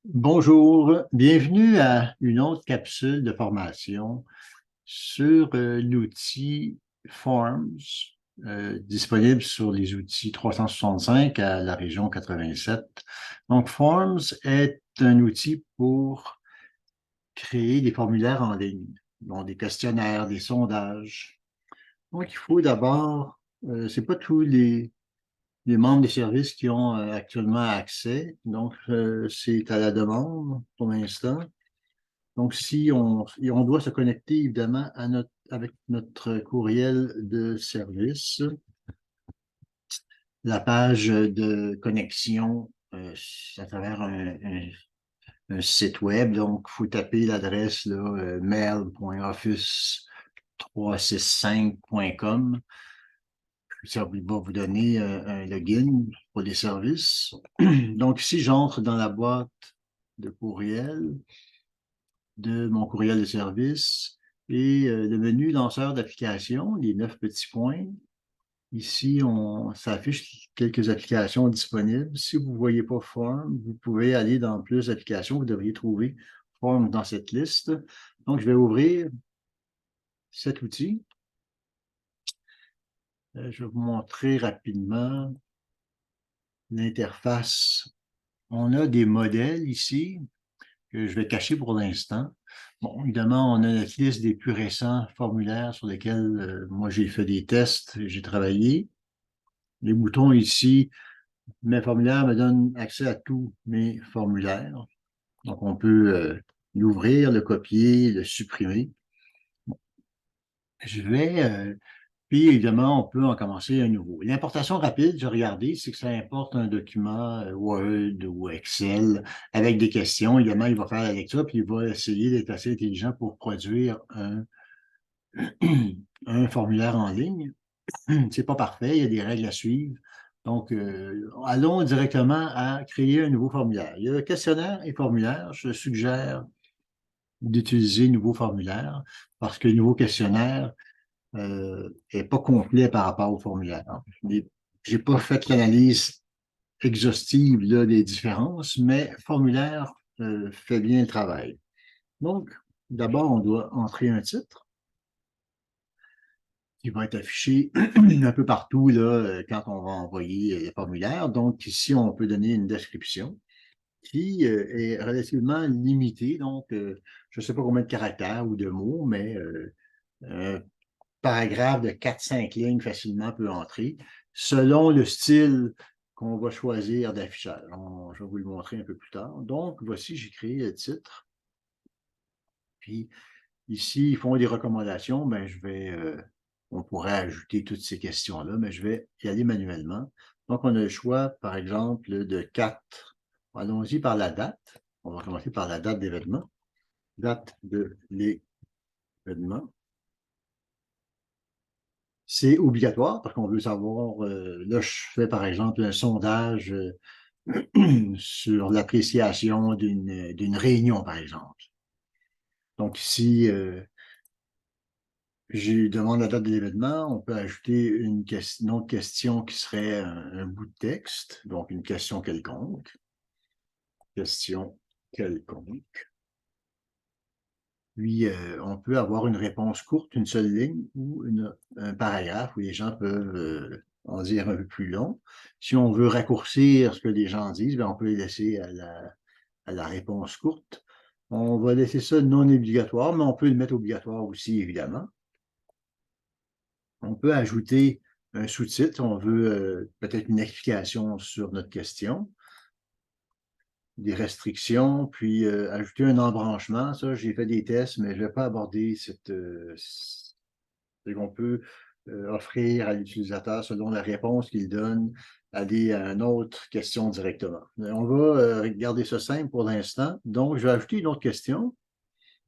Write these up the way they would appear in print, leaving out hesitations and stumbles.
Bonjour, bienvenue à une autre capsule de formation sur l'outil Forms, disponible sur les outils 365 à la région 87. Donc, Forms est un outil pour créer des formulaires en ligne, donc des questionnaires, des sondages. Donc, il faut d'abord, c'est pas tous les membres des services qui ont actuellement accès, donc c'est à la demande pour l'instant. Donc, si on, et on doit se connecter évidemment avec notre courriel de service, la page de connexion à travers un site web. Donc, il faut taper l'adresse mail.office365.com. Ça va vous donner un login pour les services. Donc, ici, j'entre dans la boîte de courriel de mon courriel de service et le menu lanceur d'applications, les 9 petits points. Ici, ça affiche quelques applications disponibles. Si vous ne voyez pas Form, vous pouvez aller dans plus d'applications. Vous devriez trouver Form dans cette liste. Donc, je vais ouvrir cet outil. Je vais vous montrer rapidement l'interface. On a des modèles ici que je vais cacher pour l'instant. Bon, évidemment, on a notre liste des plus récents formulaires sur lesquels moi j'ai fait des tests, j'ai travaillé. Les boutons ici, mes formulaires me donnent accès à tous mes formulaires. Donc, on peut l'ouvrir, le copier, le supprimer. Bon, je vais, puis évidemment, on peut en commencer un nouveau. L'importation rapide, j'ai regardé, c'est que ça importe un document Word ou Excel avec des questions. Évidemment, il va faire la lecture, puis il va essayer d'être assez intelligent pour produire un formulaire en ligne. C'est pas parfait, il y a des règles à suivre. Donc, allons directement à créer un nouveau formulaire. Il y a questionnaire et formulaire. Je suggère d'utiliser nouveau formulaire parce que le nouveau questionnaire est pas complet par rapport au formulaire. J'ai pas fait l'analyse exhaustive là, des différences, mais formulaire fait bien le travail. Donc, d'abord, on doit entrer un titre qui va être affiché un peu partout là, quand on va envoyer les formulaires. Donc, ici, on peut donner une description qui est relativement limitée. Donc, je ne sais pas combien de caractères ou de mots, mais un paragraphe de 4-5 lignes facilement peut entrer, selon le style qu'on va choisir d'affichage. Je vais vous le montrer un peu plus tard. Donc, voici, j'ai créé le titre. Puis, ici, ils font des recommandations. Ben, on pourrait ajouter toutes ces questions-là, mais je vais y aller manuellement. Donc, on a le choix, par exemple, de 4. Allons-y par la date. On va commencer par la date d'événement. Date de l'événement. C'est obligatoire parce qu'on veut savoir, là, je fais par exemple un sondage sur l'appréciation d'une réunion, par exemple. Donc ici, je demande la date de l'événement. On peut ajouter une autre question qui serait un bout de texte, donc une question quelconque. Question quelconque. Puis, on peut avoir une réponse courte, une seule ligne, ou un paragraphe où les gens peuvent en dire un peu plus long. Si on veut raccourcir ce que les gens disent, bien, on peut les laisser à la réponse courte. On va laisser ça non obligatoire, mais on peut le mettre obligatoire aussi, évidemment. On peut ajouter un sous-titre. On veut peut-être une explication sur notre question, des restrictions, puis ajouter un embranchement. Ça, j'ai fait des tests, mais je ne vais pas aborder c'est qu'on peut offrir à l'utilisateur, selon la réponse qu'il donne, aller à une autre question directement. On va garder ça simple pour l'instant. Donc, je vais ajouter une autre question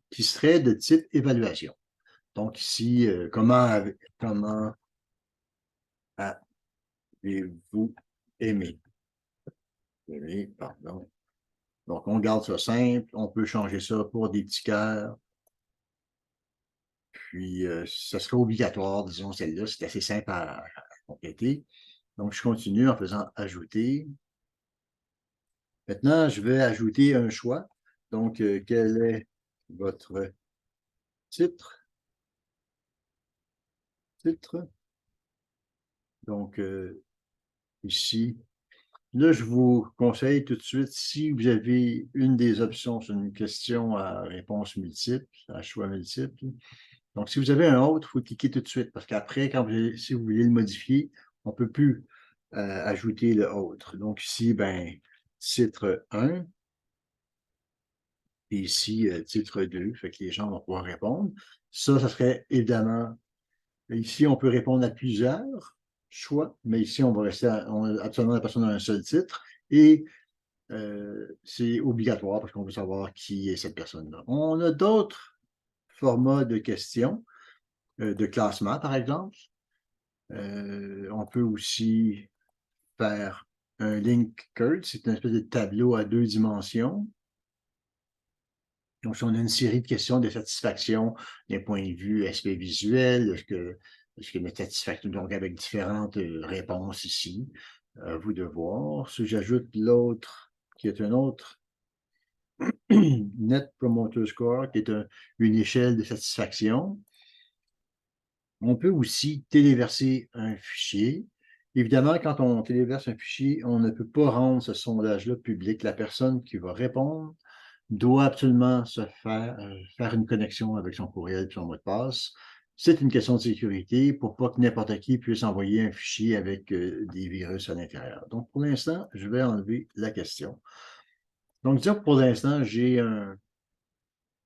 qui serait de type évaluation. Donc, ici, comment avez-vous aimé? Aimé, pardon. Donc, on garde ça simple. On peut changer ça pour des petits cœurs. Puis, ça serait obligatoire, disons, celle-là. C'est assez simple à compléter. Donc, je continue en faisant ajouter. Maintenant, je vais ajouter un choix. Donc, quel est votre titre? Titre. Donc, ici, là, je vous conseille tout de suite, si vous avez une des options sur une question à réponse multiple, à choix multiple, donc si vous avez un autre, il faut cliquer tout de suite, parce qu'après, si vous voulez le modifier, on ne peut plus ajouter le autre. Donc ici, ben, titre 1, et ici, titre 2, fait que les gens vont pouvoir répondre. Ça serait évidemment, ici, on peut répondre à plusieurs choix, mais ici, on va rester absolument la personne a un seul titre, et c'est obligatoire parce qu'on veut savoir qui est cette personne-là. On a d'autres formats de questions, de classement, par exemple. On peut aussi faire un link card, c'est une espèce de tableau à 2 dimensions. Donc, si on a une série de questions de satisfaction d'un point de vue aspect visuel, est-ce que notre satisfaction, donc avec différentes réponses ici, à vous de voir. Si j'ajoute l'autre, qui est un autre Net Promoter Score, qui est une échelle de satisfaction. On peut aussi téléverser un fichier. Évidemment, quand on téléverse un fichier, on ne peut pas rendre ce sondage-là public. La personne qui va répondre doit absolument faire une connexion avec son courriel et son mot de passe. C'est une question de sécurité pour pas que n'importe qui puisse envoyer un fichier avec des virus à l'intérieur. Donc, pour l'instant, je vais enlever la question. Donc, disons que pour l'instant, j'ai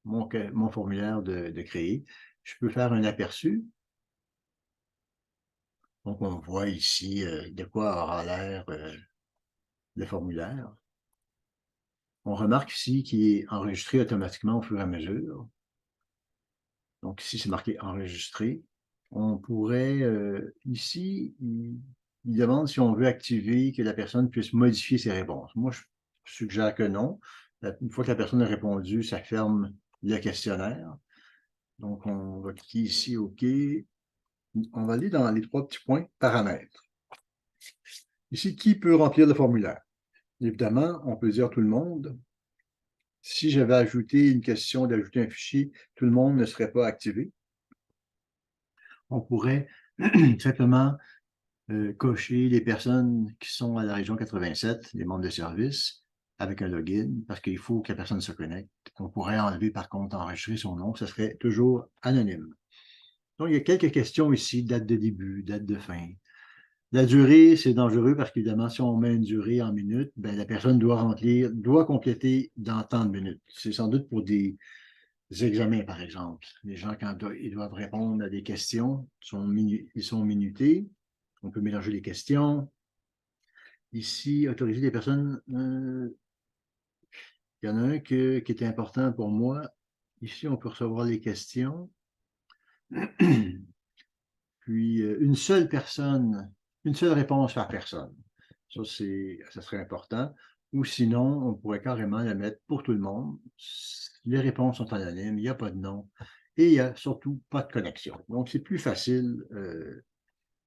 mon formulaire de créer. Je peux faire un aperçu. Donc, on voit ici de quoi aura l'air le formulaire. On remarque ici qu'il est enregistré automatiquement au fur et à mesure. Donc, ici, c'est marqué enregistré. On pourrait, ici, il demande si on veut activer que la personne puisse modifier ses réponses. Moi, je suggère que non. Une fois que la personne a répondu, ça ferme le questionnaire. Donc, on va cliquer ici OK. On va aller dans les 3 petits points paramètres. Ici, qui peut remplir le formulaire? Évidemment, on peut dire tout le monde. Si j'avais ajouté une question d'ajouter un fichier, tout le monde ne serait pas activé. On pourrait simplement cocher les personnes qui sont à la région 87, les membres de service, avec un login, parce qu'il faut que la personne se connecte. On pourrait enlever, par contre, enregistrer son nom, ça serait toujours anonyme. Donc, il y a quelques questions ici, date de début, date de fin. La durée, c'est dangereux parce qu'évidemment, si on met une durée en minutes, ben, la personne doit compléter dans tant de minutes. C'est sans doute pour des examens, par exemple. Les gens, quand ils doivent répondre à des questions, ils sont minutés. On peut mélanger les questions. Ici, autoriser les personnes, il y en a un qui était important pour moi. Ici, on peut recevoir les questions. Puis, une seule réponse par personne. Ça serait important. Ou sinon, on pourrait carrément la mettre pour tout le monde. Les réponses sont anonymes, il n'y a pas de nom. Et il n'y a surtout pas de connexion. Donc, c'est plus facile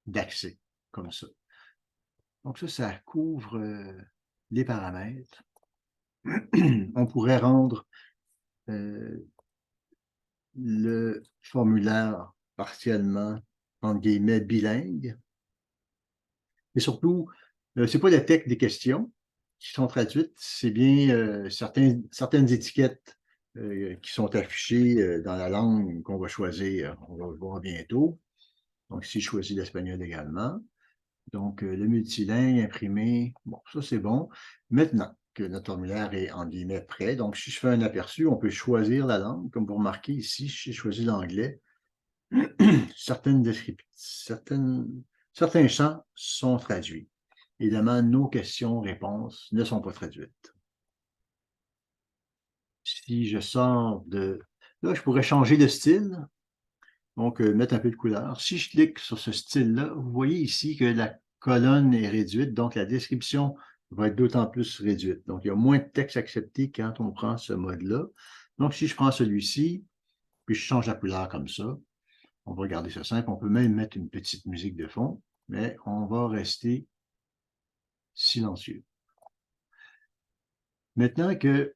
d'accès comme ça. Donc, ça couvre les paramètres. On pourrait rendre le formulaire partiellement, entre guillemets, bilingue. Et surtout, ce n'est pas le texte des questions qui sont traduites, c'est bien certaines étiquettes qui sont affichées dans la langue qu'on va choisir. On va le voir bientôt. Donc, ici, je choisis l'espagnol également. Donc, le multilingue imprimé, bon, ça c'est bon. Maintenant que notre formulaire est en guillemets prêt, donc si je fais un aperçu, on peut choisir la langue. Comme vous remarquez ici, j'ai choisi l'anglais. Certains champs sont traduits. Évidemment, nos questions-réponses ne sont pas traduites. Si je sors de... Là, je pourrais changer de style, donc mettre un peu de couleur. Si je clique sur ce style-là, vous voyez ici que la colonne est réduite, donc la description va être d'autant plus réduite. Donc, il y a moins de texte accepté quand on prend ce mode-là. Donc, si je prends celui-ci, puis je change la couleur comme ça, on va garder ça simple. On peut même mettre une petite musique de fond, mais on va rester silencieux. Maintenant que,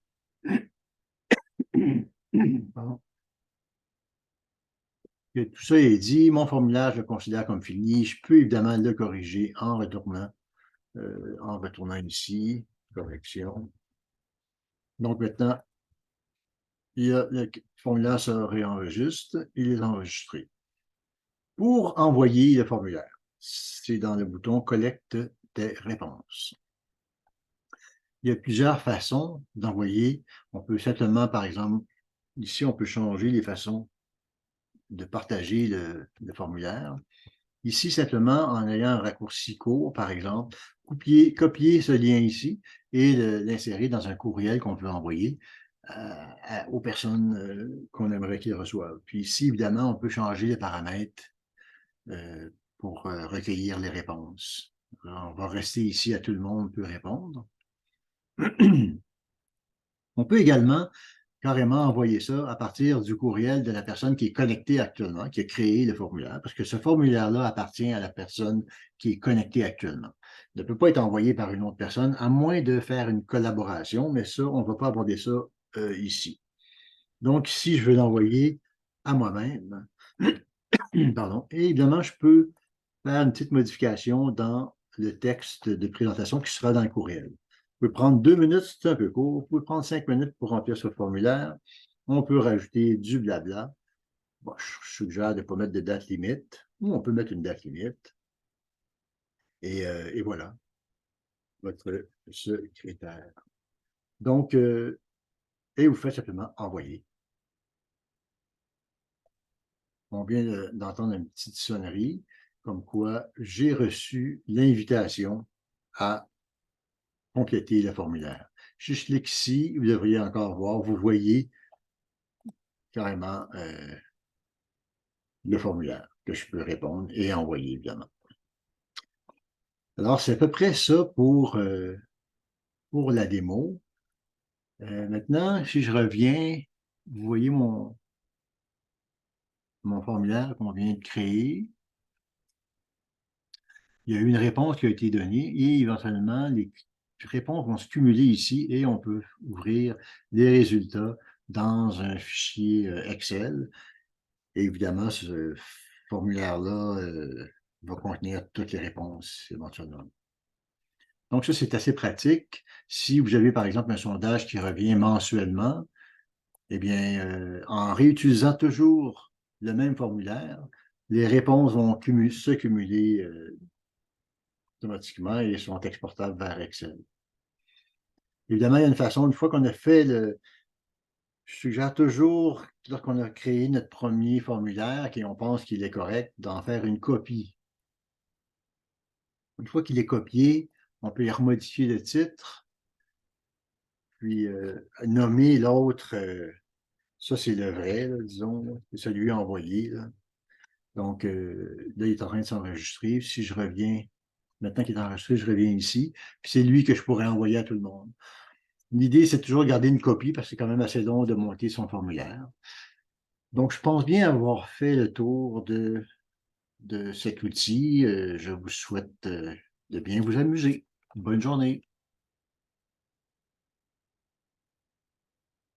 pardon, que tout ça est dit, mon formulaire, je le considère comme fini. Je peux évidemment le corriger en retournant ici, correction. Donc maintenant, le formulaire se réenregistre, il est enregistré. Pour envoyer le formulaire, c'est dans le bouton Collecte des réponses. Il y a plusieurs façons d'envoyer. On peut simplement, par exemple, ici, on peut changer les façons de partager le formulaire. Ici, simplement, en ayant un raccourci court, par exemple, copier ce lien ici et l'insérer dans un courriel qu'on peut envoyer aux personnes qu'on aimerait qu'ils reçoivent. Puis ici, évidemment, on peut changer les paramètres pour recueillir les réponses. Alors, on va rester ici à tout le monde peut répondre. On peut également carrément envoyer ça à partir du courriel de la personne qui est connectée actuellement, qui a créé le formulaire, parce que ce formulaire-là appartient à la personne qui est connectée actuellement. Il ne peut pas être envoyé par une autre personne, à moins de faire une collaboration, mais ça, on ne va pas aborder ça ici. Donc, ici, je veux l'envoyer à moi-même. Pardon. Et évidemment, je peux faire une petite modification dans le texte de présentation qui sera dans le courriel. Vous pouvez prendre 2 minutes, c'est un peu court. Vous pouvez prendre 5 minutes pour remplir ce formulaire. On peut rajouter du blabla. Bon, je suggère de ne pas mettre de date limite, ou on peut mettre une date limite. Et voilà, votre secrétaire. Donc, et vous faites simplement envoyer. On vient d'entendre une petite sonnerie, comme quoi j'ai reçu l'invitation à compléter le formulaire. Si je clique ici, vous devriez encore voir, vous voyez carrément le formulaire que je peux répondre et envoyer, évidemment. Alors, c'est à peu près ça pour la démo. Maintenant, si je reviens, vous voyez mon formulaire qu'on vient de créer. Il y a eu une réponse qui a été donnée et éventuellement, les réponses vont se cumuler ici et on peut ouvrir les résultats dans un fichier Excel. Et évidemment, ce formulaire-là va contenir toutes les réponses éventuellement. Donc ça, c'est assez pratique. Si vous avez, par exemple, un sondage qui revient mensuellement, eh bien, en réutilisant toujours le même formulaire, les réponses vont se cumuler automatiquement et sont exportables vers Excel. Évidemment, il y a une façon, une fois qu'on a fait je suggère toujours, lorsqu'on a créé notre premier formulaire et on pense qu'il est correct, d'en faire une copie. Une fois qu'il est copié, on peut y remodifier le titre, puis nommer l'autre, ça c'est le vrai, là, disons, c'est celui envoyé. Là. Donc là, il est en train de s'enregistrer. Si je reviens, maintenant qu'il est enregistré, je reviens ici, puis c'est lui que je pourrais envoyer à tout le monde. L'idée, c'est toujours de garder une copie parce que c'est quand même assez long de monter son formulaire. Donc, je pense bien avoir fait le tour de cet outil. Je vous souhaite de bien vous amuser. Bonne journée.